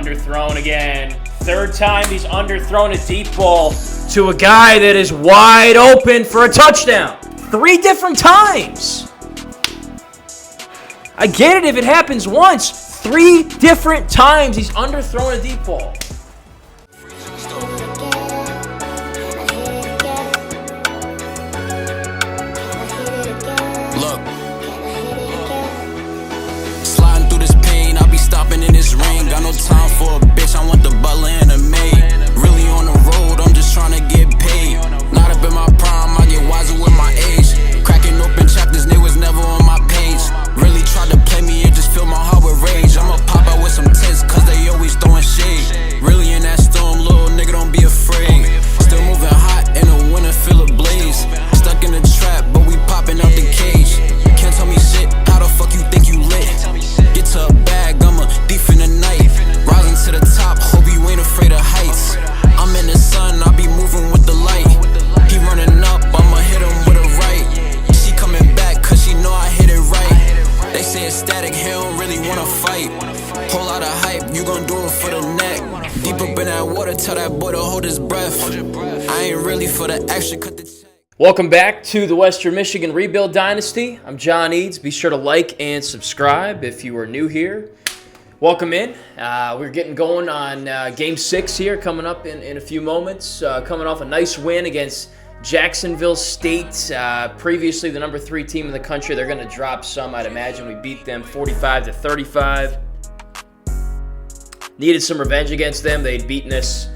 underthrown again. Third time he's underthrown a deep ball to a guy that is wide open for a touchdown. 3 different times. I get it if it happens once. 3 different times he's underthrown a deep ball. Look, sliding through this pain, I'll be stopping in this rain. Got no time for a bitch, I want the butler and a maid. Really on the road, I'm just trying to get paid. Not up in my prime, I get wiser with my age. Cracking open chapters, they was never on my page. Really tried to play me and just fill my heart with rage. I'ma pop out with some tits, cause they always throwing shade. Really in that storm, little nigga, don't be afraid. Still moving hot in the winter, feel a blaze. Stuck in the trap, but we popping out the cage. Can't tell me shit, how the fuck you think you lit? Get to a bag, I'm a thief in the night. Rising to the top, hope you ain't afraid of heights. I'm in the sun, I be moving with the light. He running up, I'ma hit him with a right. She coming back, cause she know I hit it right. They say it's static, he don't really wanna fight. Whole lot of hype, you gon' do it for the neck. Deep up in that water, tell that boy to hold his breath. I ain't really for the action, cut the check. Welcome back to the Western Michigan Rebuild Dynasty. I'm John Eads. Be sure to like and subscribe if you are new here. Welcome in. We're getting going on Game 6 here, coming up in a few moments. Coming off a nice win against Jacksonville State, previously the number 3 team in the country. They're going to drop some, I'd imagine. We beat them 45-35. Needed some revenge against them. They'd beaten us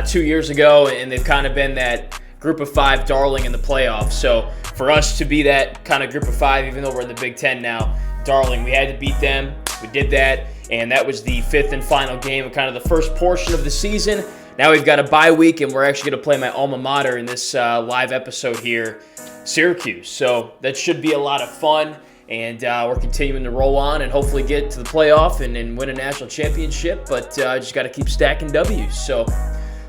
2 years ago, and they've kind of been that group of 5 darling in the playoffs. So for us to be that kind of group of 5, even though we're in the Big Ten now, darling, we had to beat them. We did that, and that was the 5th and final game of kind of the first portion of the season. Now we've got a bye week, and we're actually going to play my alma mater in this live episode here, Syracuse. So that should be a lot of fun, and we're continuing to roll on and hopefully get to the playoff and win a national championship, but just got to keep stacking W's. So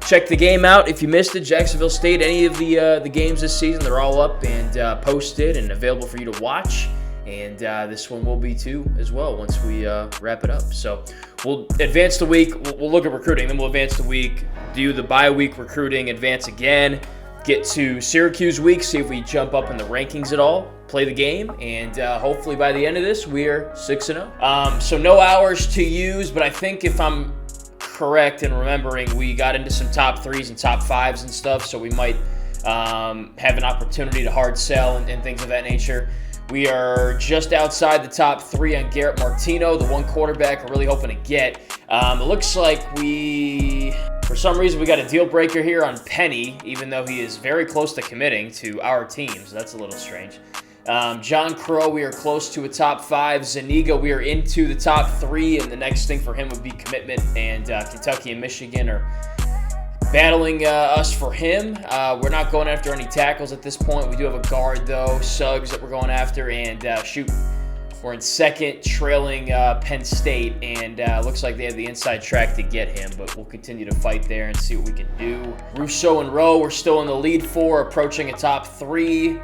check the game out if you missed it. Jacksonville State, any of the games this season, they're all up and posted and available for you to watch. And this one will be too as well once we wrap it up. So we'll advance the week. We'll look at recruiting. Then we'll advance the week, do the bye week recruiting, advance again, get to Syracuse week, see if we jump up in the rankings at all, play the game, and hopefully by the end of this, we're 6-0. So no hours to use, but I think if I'm correct in remembering, we got into some top 3s and top 5s and stuff, so we might have an opportunity to hard sell and things of that nature. We are just outside the top 3 on Garrett Martino, the one quarterback we're really hoping to get. It looks like for some reason, we got a deal breaker here on Penny, even though he is very close to committing to our team, so that's a little strange. John Crow, we are close to a top 5. Zuniga, we are into the top 3, and the next thing for him would be commitment, and Kentucky and Michigan are battling us for him. We're not going after any tackles at this point. We do have a guard, though, Suggs, that we're going after, and we're in second, trailing Penn State, and looks like they have the inside track to get him, but we'll continue to fight there and see what we can do. Rousseau and Rowe, we're still in the lead 4, approaching a top 3.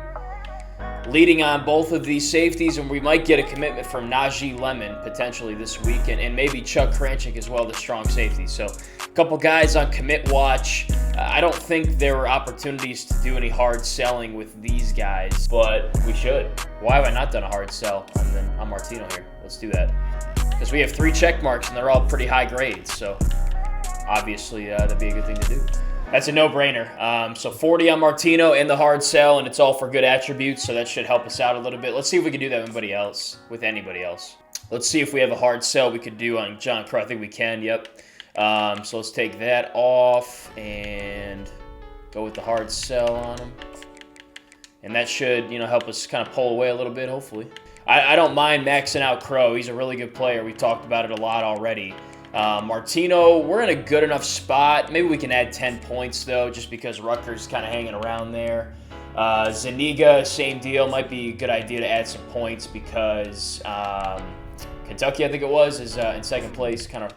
Leading on both of these safeties, and we might get a commitment from Najee Lemon potentially this week, and maybe Chuck Kranchik as well, the strong safety. So a couple guys on commit watch. I don't think there were opportunities to do any hard selling with these guys, but we should. Why have I not done a hard sell on Martino here? Let's do that. Because we have 3 check marks, and they're all pretty high grades, so obviously that'd be a good thing to do. That's a no-brainer. So 40 on Martino and the hard sell, and it's all for good attributes, so that should help us out a little bit. Let's see if we can do that with anybody else. Let's see if we have a hard sell we could do on John Crow. I think we can, yep. So let's take that off and go with the hard sell on him. And that should, help us kind of pull away a little bit, hopefully. I don't mind maxing out Crow. He's a really good player. We talked about it a lot already. Martino, we're in a good enough spot. Maybe we can add 10 points, though, just because Rutgers kind of hanging around there. Zuniga, same deal. Might be a good idea to add some points because Kentucky, I think it was, is in second place, kind of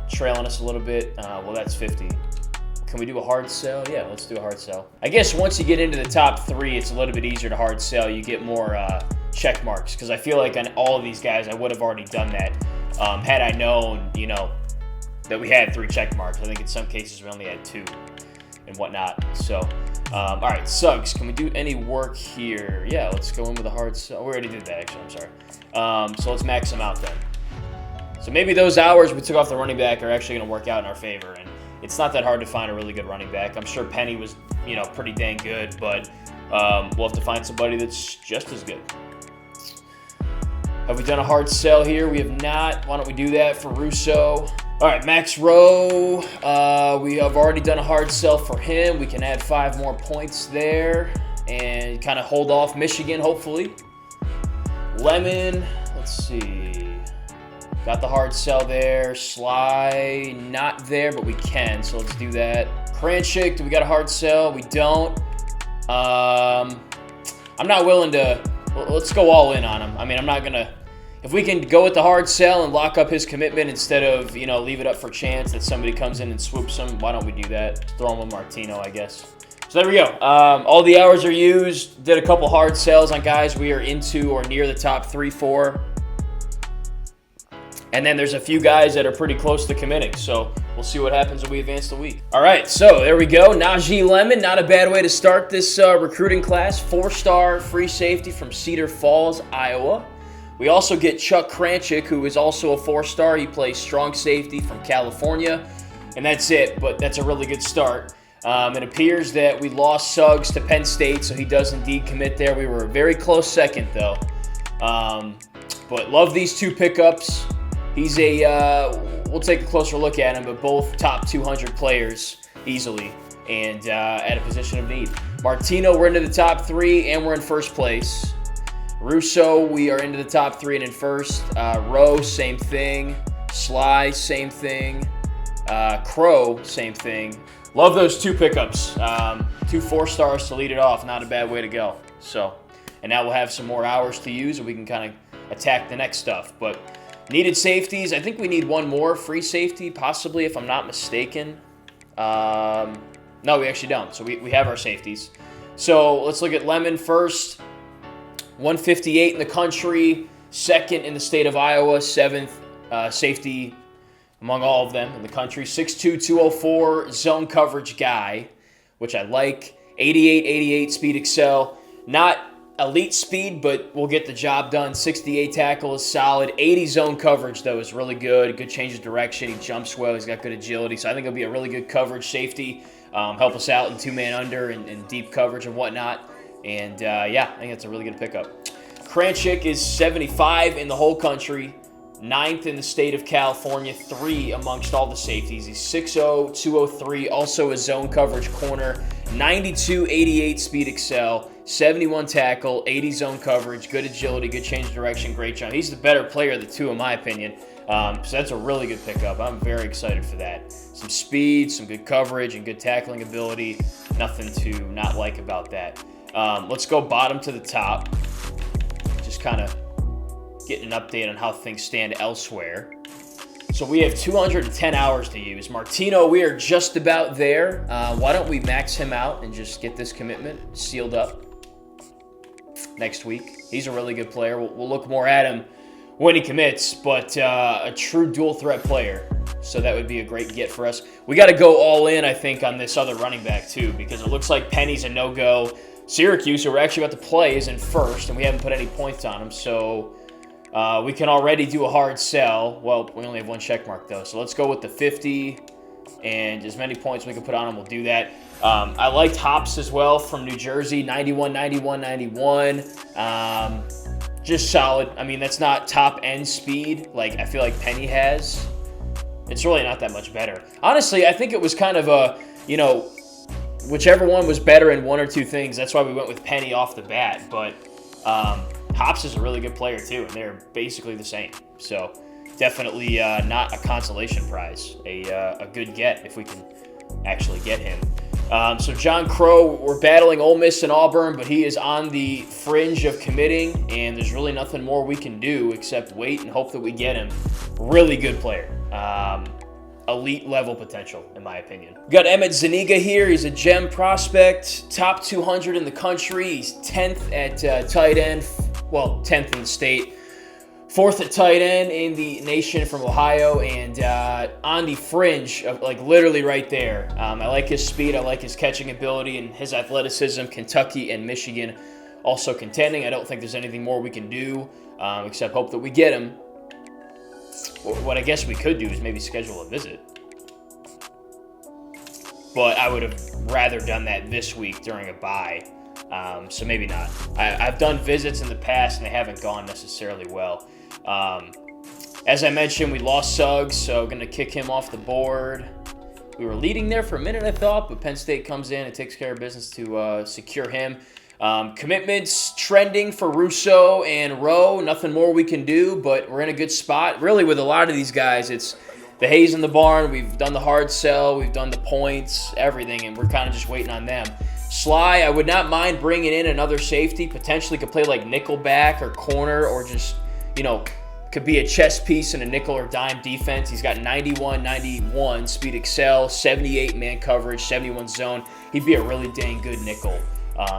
trailing us a little bit. Well, that's 50. Can we do a hard sell? Yeah, let's do a hard sell. I guess once you get into the top 3, it's a little bit easier to hard sell. You get more check marks because I feel like on all of these guys, I would have already done that. Had I known, that we had 3 check marks. I think in some cases we only had 2 and whatnot. So, all right, Suggs, can we do any work here? Yeah, let's go in with a hard sell. We already did that, actually. I'm sorry. So let's max them out then. So maybe those hours we took off the running back are actually going to work out in our favor. And it's not that hard to find a really good running back. I'm sure Penny was, pretty dang good, but we'll have to find somebody that's just as good. Have we done a hard sell here? We have not. Why don't we do that for Russo? All right, Max Rowe. We have already done a hard sell for him. We can add 5 more points there and kind of hold off Michigan, hopefully. Lemon, let's see. Got the hard sell there. Sly, not there, but we can, so let's do that. Kranchik, do we got a hard sell? We don't. I'm not willing to, let's go all in on him. I mean, I'm not going to, if we can go with the hard sell and lock up his commitment instead of, leave it up for chance that somebody comes in and swoops him, why don't we do that? Throw him a Martino, I guess. So there we go. All the hours are used. Did a couple hard sells on guys we are into or near the top 3, 4. And then there's a few guys that are pretty close to committing. So we'll see what happens when we advance the week. All right, so there we go. Najee Lemon, not a bad way to start this recruiting class. 4-star free safety from Cedar Falls, Iowa. We also get Chuck Kranchik, who is also a 4-star. He plays strong safety from California. And that's it, but that's a really good start. It appears that we lost Suggs to Penn State, so he does indeed commit there. We were a very close second, though. But love these 2 pickups. He's we'll take a closer look at him, but both top 200 players easily and at a position of need. Martino, we're into the top 3, and we're in first place. Russo, we are into the top 3 and in first. Rowe, same thing. Sly, same thing. Crow, same thing. Love those 2 pickups. 2 4-stars to lead it off. Not a bad way to go. So, and now we'll have some more hours to use, and we can kind of attack the next stuff. But needed safeties. I think we need 1 more free safety, possibly, if I'm not mistaken. No, we actually don't. So we have our safeties. So let's look at Lemon first. 158 in the country, 2nd in the state of Iowa, 7th safety among all of them in the country. 6'2", 204, zone coverage guy, which I like. 88 speed excel. Not elite speed, but we'll get the job done. 68 tackle is solid. 80 zone coverage, though, is really good. Good change of direction. He jumps well. He's got good agility. So I think he'll be a really good coverage safety. Help us out in 2-man under and deep coverage and whatnot. And, yeah, I think that's a really good pickup. Kranchik is 75 in the whole country, 9th in the state of California, 3 amongst all the safeties. He's 6'0", 203, also a zone coverage corner, 92, 88 speed excel, 71 tackle, 80 zone coverage, good agility, good change of direction, great jump. He's the better player of the 2, in my opinion. So that's a really good pickup. I'm very excited for that. Some speed, some good coverage, and good tackling ability. Nothing to not like about that. Let's go bottom to the top. Just kind of getting an update on how things stand elsewhere. So we have 210 hours to use. Martino, we are just about there. Why don't we max him out and just get this commitment sealed up next week? He's a really good player. We'll look more at him when he commits, but a true dual threat player. So that would be a great get for us. We got to go all in, I think, on this other running back too, because it looks like Penny's a no-go. Syracuse, who we're actually about to play, is in first, and we haven't put any points on him, so we can already do a hard sell. Well, we only have 1 check mark, though, so let's go with the 50, and as many points we can put on him, we'll do that. I liked Hops as well from New Jersey, 91, 91, 91. Just solid. I mean, that's not top-end speed like I feel like Penny has. It's really not that much better. Honestly, I think it was kind of a, whichever one was better in 1 or 2 things. That's why we went with Penny off the bat. But Hops is a really good player, too, and they're basically the same. So definitely not a consolation prize. A good get if we can actually get him. So John Crow, we're battling Ole Miss and Auburn, but he is on the fringe of committing, and there's really nothing more we can do except wait and hope that we get him. Really good player. Elite level potential, in my opinion. We got Emmett Zuniga here. He's a gem prospect, top 200 in the country. He's 10th at tight end, well, 10th in the state. Fourth at tight end in the nation from Ohio, and on the fringe of, like, literally right there. I like his speed, I like his catching ability and his athleticism. Kentucky and Michigan also contending. I don't think there's anything more we can do except hope that we get him. What I guess we could do is maybe schedule a visit. But I would have rather done that this week during a bye. So maybe not. I've done visits in the past and they haven't gone necessarily well. As I mentioned, we lost Suggs, so going to kick him off the board. We were leading there for a minute, I thought, but Penn State comes in and takes care of business to secure him. Commitments trending for Russo and Rowe. Nothing more we can do, but we're in a good spot. Really, with a lot of these guys, it's the hay's in the barn. We've done the hard sell. We've done the points, everything, and we're kind of just waiting on them. Sly, I would not mind bringing in another safety. Potentially could play like nickel back or corner, or just, could be a chess piece in a nickel or dime defense. He's got 91 speed excel, 78 man coverage, 71 zone. He'd be a really dang good nickel.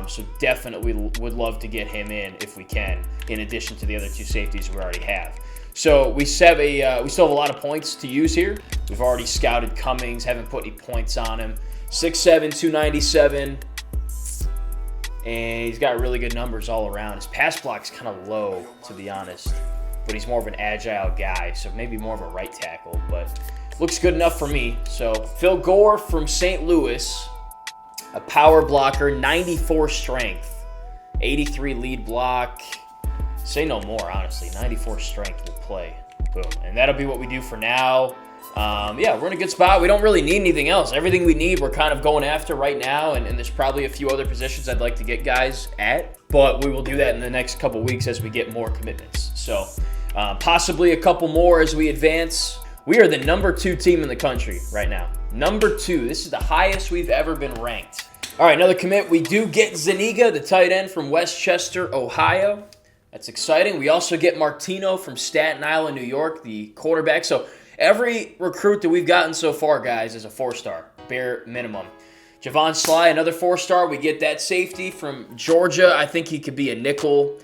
So definitely would love to get him in if we can, in addition to the other two safeties we already have. So we still have a lot of points to use here. We've already scouted Cummings, haven't put any points on him. 6'7", 297. And he's got really good numbers all around. His pass block's kind of low, to be honest. But he's more of an agile guy, so maybe more of a right tackle. But looks good enough for me. So Phil Gore from St. Louis, a power blocker, 94 strength, 83 lead block. Say no more, honestly. 94 strength will play. Boom. And that'll be what we do for now. We're in a good spot. We don't really need anything else. Everything we need, we're kind of going after right now, and there's probably a few other positions I'd like to get guys at, but we will do that in the next couple weeks as we get more commitments. So possibly a couple more as we advance. We are the number 2 team in the country right now. Number 2. This is the highest we've ever been ranked. All right, another commit. We do get Zuniga, the tight end from Westchester, Ohio. That's exciting. We also get Martino from Staten Island, New York, the quarterback. So every recruit that we've gotten so far, guys, is a 4-star, bare minimum. Javon Sly, another 4-star. We get that safety from Georgia. I think he could be a nickel.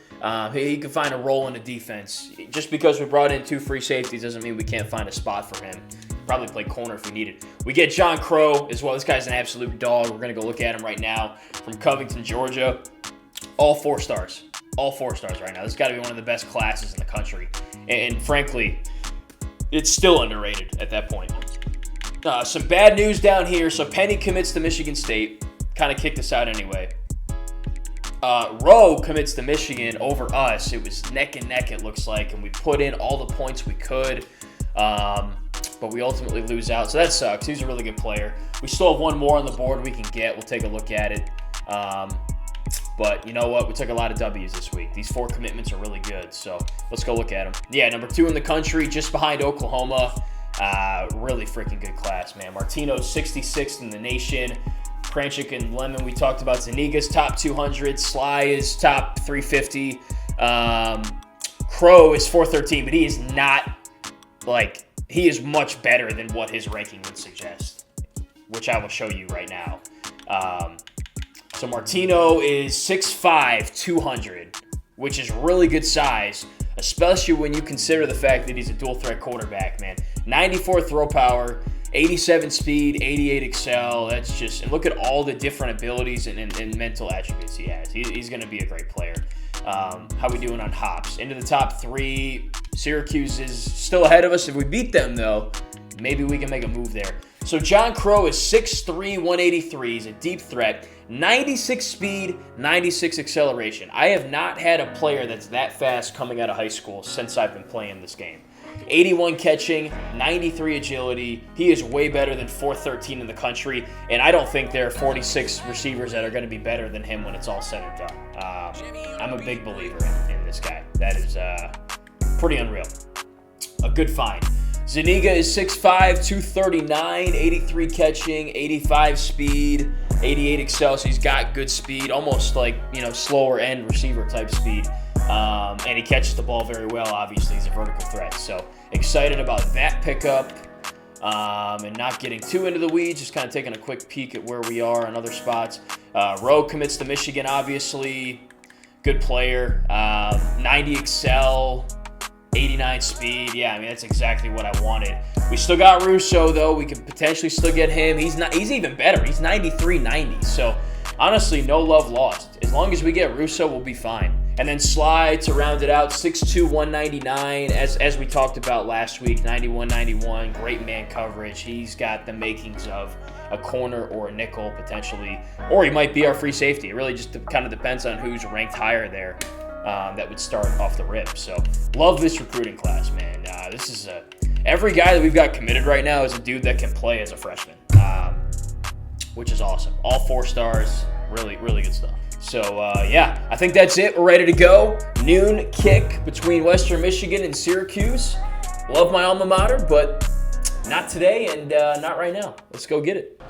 He could find a role in the defense. Just because we brought in 2 free safeties doesn't mean we can't find a spot for him. Probably play corner if we need it. We get John Crow as well. This guy's an absolute dog. We're going to go look at him right now from Covington, Georgia. All 4 stars. All 4 stars right now. This has got to be one of the best classes in the country. And frankly, it's still underrated at that point. Some bad news down here. So Penny commits to Michigan State. Kind of kicked us out anyway. Rowe commits to Michigan over us. It was neck and neck, it looks like, and we put in all the points we could, but we ultimately lose out. So that sucks. He's a really good player. We still have one more on the board we can get. We'll take a look at it. But you know what? We took a lot of W's this week. These 4 commitments are really good, so let's go look at them. Yeah, number 2 in the country, just behind Oklahoma. Really freaking good class, man. Martino's 66th in the nation. Kranchik and Lemon, we talked about. Zuniga's top 200. Sly is top 350. Crow is 413, but he is not, he is much better than what his ranking would suggest, which I will show you right now. So Martino is 6'5", 200, which is really good size, especially when you consider the fact that he's a dual-threat quarterback, man. 94 throw power, 87 speed, 88 excel. That's just, and look at all the different abilities and mental attributes he has. He's going to be a great player. How we doing on hops? Into the top 3. Syracuse is still ahead of us. If we beat them, though, maybe we can make a move there. So John Crow is 6'3", 183. He's a deep threat. 96 speed, 96 acceleration. I have not had a player that's that fast coming out of high school since I've been playing this game. 81 catching, 93 agility. He is way better than 413 in the country, and I don't think there are 46 receivers that are going to be better than him when it's all said and done. I'm a big believer in this guy. That is pretty unreal. A good find. Zuniga is 6'5", 239, 83 catching, 85 speed, 88 excel, so he's got good speed, almost like, slower end receiver type speed. And he catches the ball very well, obviously. He's a vertical threat. So excited about that pickup and not getting too into the weeds, just kind of taking a quick peek at where we are on other spots. Rowe commits to Michigan, obviously. Good player. 90 excel. 89 speed. Yeah, I mean, that's exactly what I wanted. We still got Russo, though. We could potentially still get him. He's even better. He's 93-90. So, honestly, no love lost. As long as we get Russo, we'll be fine. And then Sly to round it out, 6'2", 199. As we talked about last week, 91-91. Great man coverage. He's got the makings of a corner or a nickel, potentially. Or he might be our free safety. It really just kind of depends on who's ranked higher there. That would start off the rip. So, love this recruiting class, man. This is every guy that we've got committed right now is a dude that can play as a freshman, which is awesome. All 4 stars, really, really good stuff. So, yeah, I think that's it. We're ready to go. Noon kick between Western Michigan and Syracuse. Love my alma mater, but not today and not right now. Let's go get it.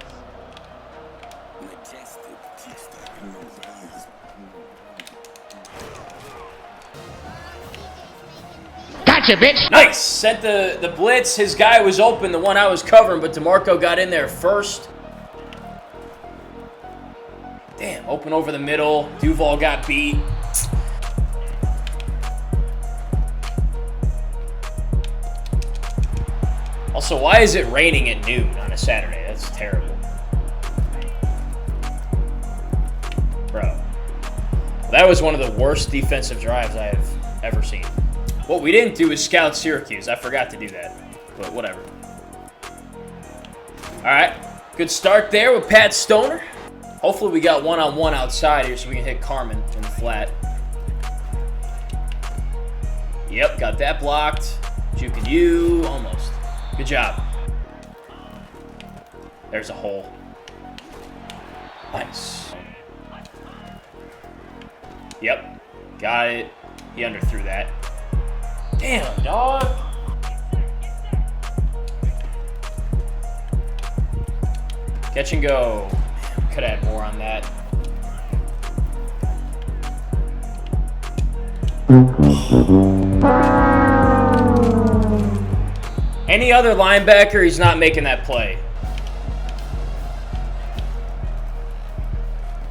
Gotcha, bitch. Nice. Sent the blitz. His guy was open, the one I was covering, but DeMarco got in there first. Damn, open over the middle. Duval got beat. Also, why is it raining at noon on a Saturday? That's terrible. Bro. That was one of the worst defensive drives I have ever seen. What we didn't do is scout Syracuse. I forgot to do that, but whatever. All right, good start there with Pat Stoner. Hopefully we got one-on-one outside here so we can hit Carmen in the flat. Yep, got that blocked. Juking you, almost. Good job. There's a hole. Nice. Yep, got it. He underthrew that. Damn, dog. Catch and go. Could add more on that. Any other linebacker, he's not making that play.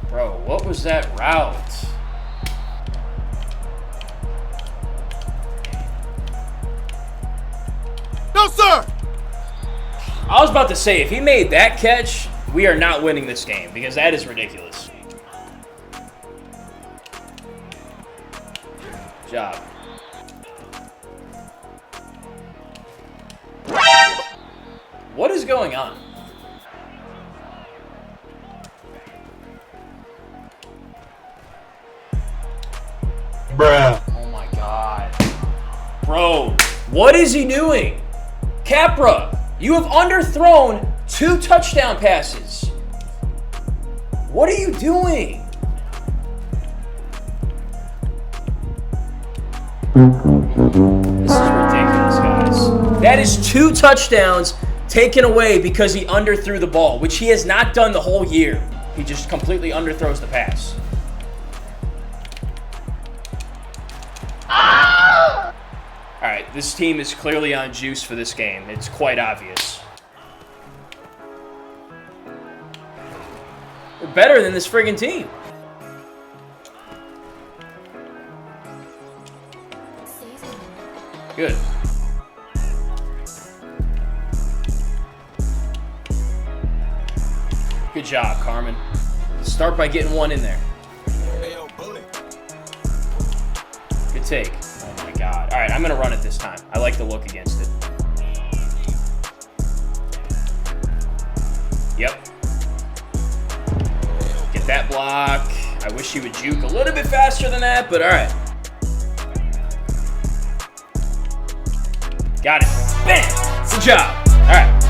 Bro, what was that route? No, sir. I was about to say, if he made that catch, we are not winning this game because that is ridiculous. Good job. What is going on? Bruh. Oh my God. Bro, what is he doing? Capra, you have underthrown 2 touchdown passes. What are you doing? This is ridiculous, guys. That is 2 touchdowns taken away because he underthrew the ball, which he has not done the whole year. He just completely underthrows the pass. All right, this team is clearly on juice for this game. It's quite obvious. We're better than this friggin' team. Good. Good job, Carmen. Start by getting one in there. Good take. Oh my God. All right, I'm going to run it this time. I like the look against it. Yep. Get that block. I wish he would juke a little bit faster than that, but all right. Got it. Bam! Good job. All right.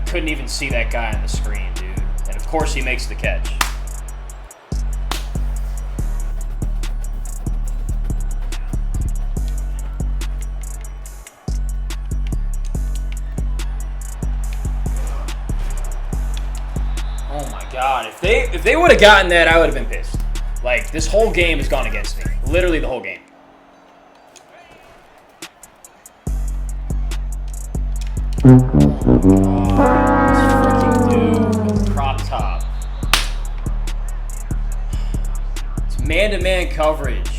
Couldn't even see that guy on the screen, dude. And of course he makes the catch. God, if they would have gotten that, I would have been pissed. Like, this whole game has gone against me. Literally the whole game. This freaking dude with the crop top. It's man-to-man coverage.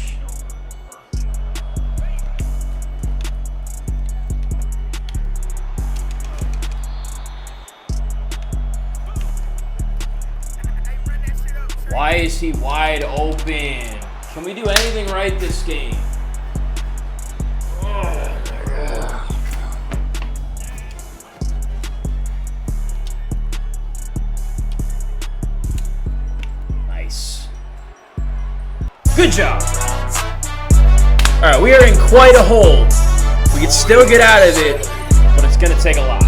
Why is he wide open? Can we do anything right this game? Oh my God. Nice. Good job. All right, we are in quite a hole. We can still get out of it, but it's going to take a lot.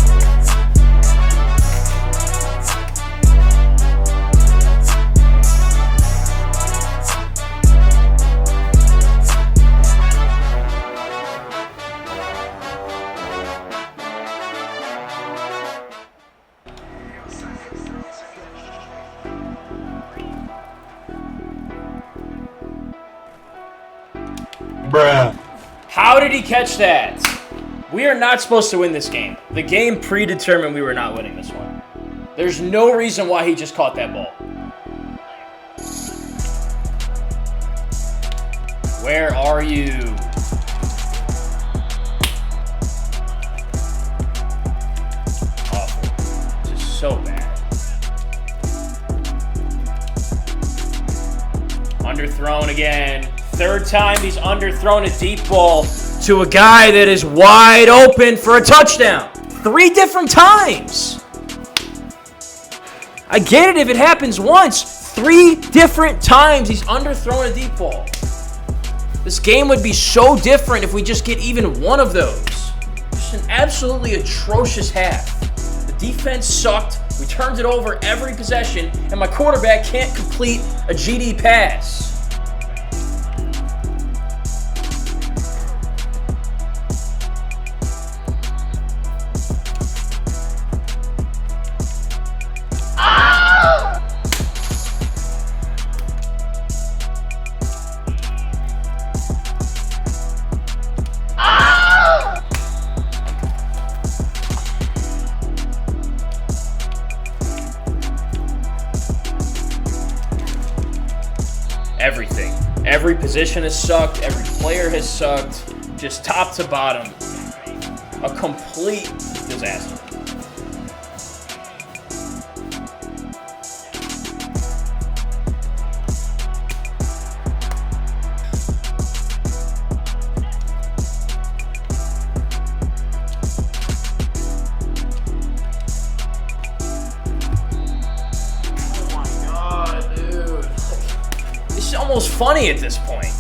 Bruh. How did he catch that? We are not supposed to win this game. The game predetermined we were not winning this one. There's no reason why he just caught that ball. Where are you? Awful. Just so bad. Underthrown again. Third time he's underthrown a deep ball to a guy that is wide open for a touchdown. 3 different times. I get it if it happens once. 3 different times he's underthrown a deep ball. This game would be so different if we just get even one of those. Just an absolutely atrocious half. The defense sucked. We turned it over every possession, and my quarterback can't complete a GD pass. Everything. Every position has sucked. Every player has sucked. Just top to bottom. A complete disaster. Almost funny at this point.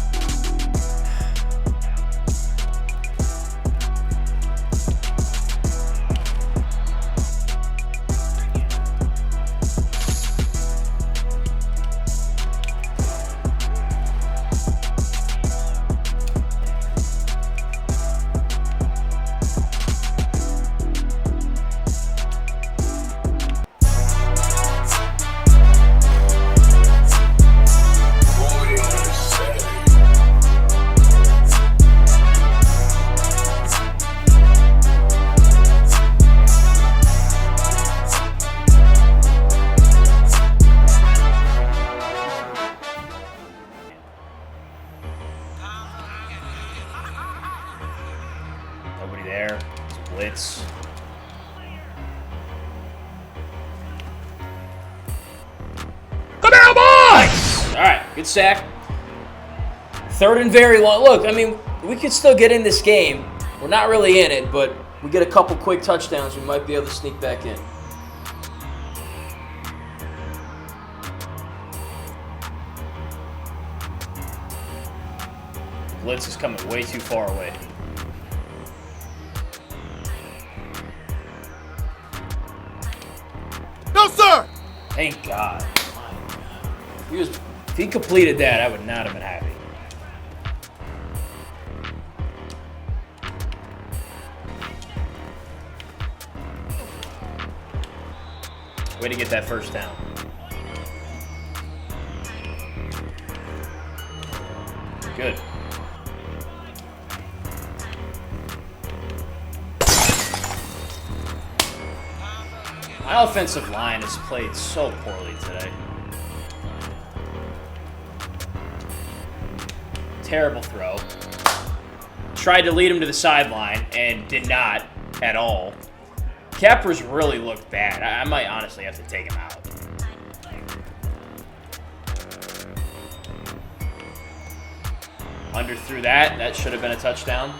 Nobody there. It's a blitz. Come out, boys! All right, good sack. 3rd and very long. Look, I mean, we could still get in this game. We're not really in it, but we get a couple quick touchdowns, we might be able to sneak back in. Blitz is coming way too far away. No, sir! Thank God. If he completed that, I would not have been happy. Way to get that first down. Good. My offensive line has played so poorly today. Terrible throw. Tried to lead him to the sideline and did not at all. Capers really looked bad. I might honestly have to take him out. Underthrew that. That should have been a touchdown.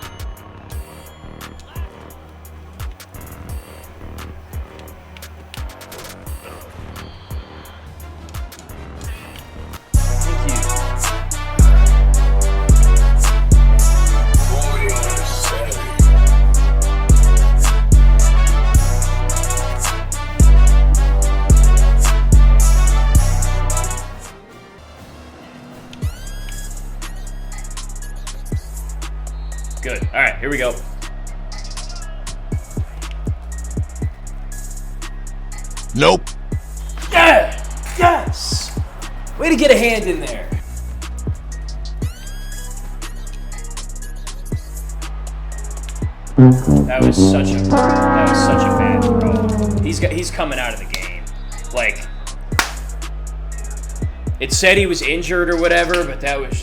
Good. All right, here we go. Nope. Yeah! Yes! Way to get a hand in there. That was such a bad throw. He's coming out of the game. Like, it said he was injured or whatever, but that was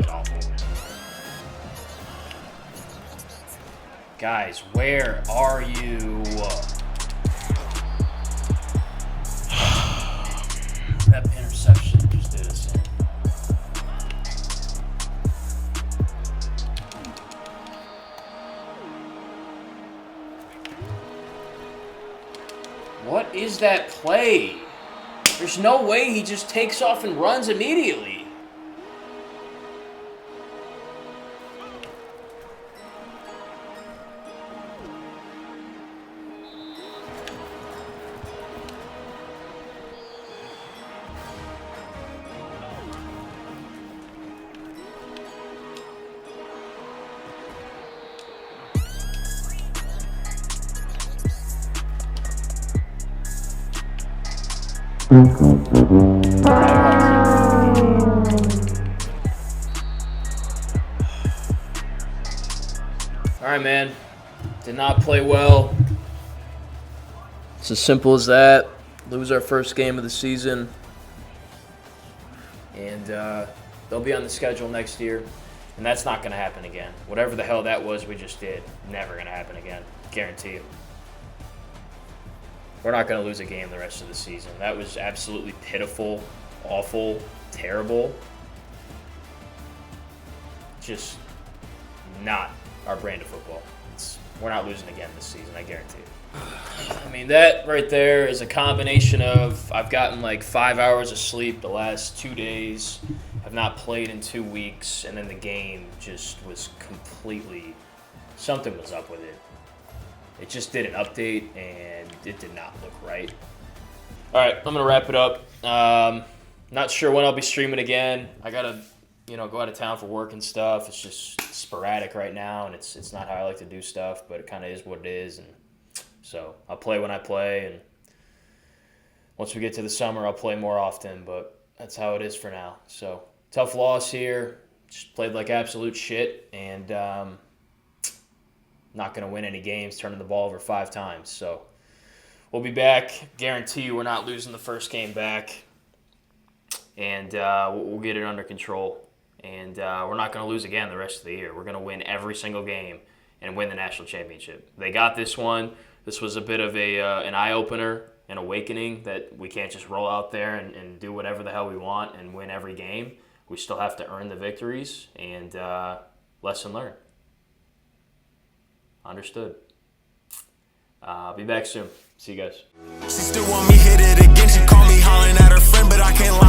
awful. Guys, where are you? That interception just did us in. What is that play? There's no way he just takes off and runs immediately. Alright, man. Did not play well. It's as simple as that. Lose our first game of the season. And they'll be on the schedule next year. And that's not going to happen again. Whatever the hell that was we just did, never going to happen again. Guarantee you. We're not going to lose a game the rest of the season. That was absolutely pitiful, awful, terrible. Just not our brand of football. We're not losing again this season, I guarantee you. I mean, that right there is a combination of I've gotten like 5 hours of sleep the last 2 days. I've not played in 2 weeks, and then the game just was completely, something was up with it. It just did an update, and it did not look right. All right, I'm going to wrap it up. Not sure when I'll be streaming again. I got to, go out of town for work and stuff. It's just sporadic right now, and it's not how I like to do stuff, but it kind of is what it is. And so I'll play when I play, and once we get to the summer, I'll play more often, but that's how it is for now. So tough loss here. Just played like absolute shit, and not going to win any games, turning the ball over 5 times. So we'll be back. Guarantee you we're not losing the first game back. And we'll get it under control. And we're not going to lose again the rest of the year. We're going to win every single game and win the national championship. They got this one. This was a bit of an eye-opener, an awakening that we can't just roll out there and do whatever the hell we want and win every game. We still have to earn the victories, and lesson learned. Understood. I'll be back soon. See you guys. She still want me hit it again. She call me hollering at her friend, but I can't lie.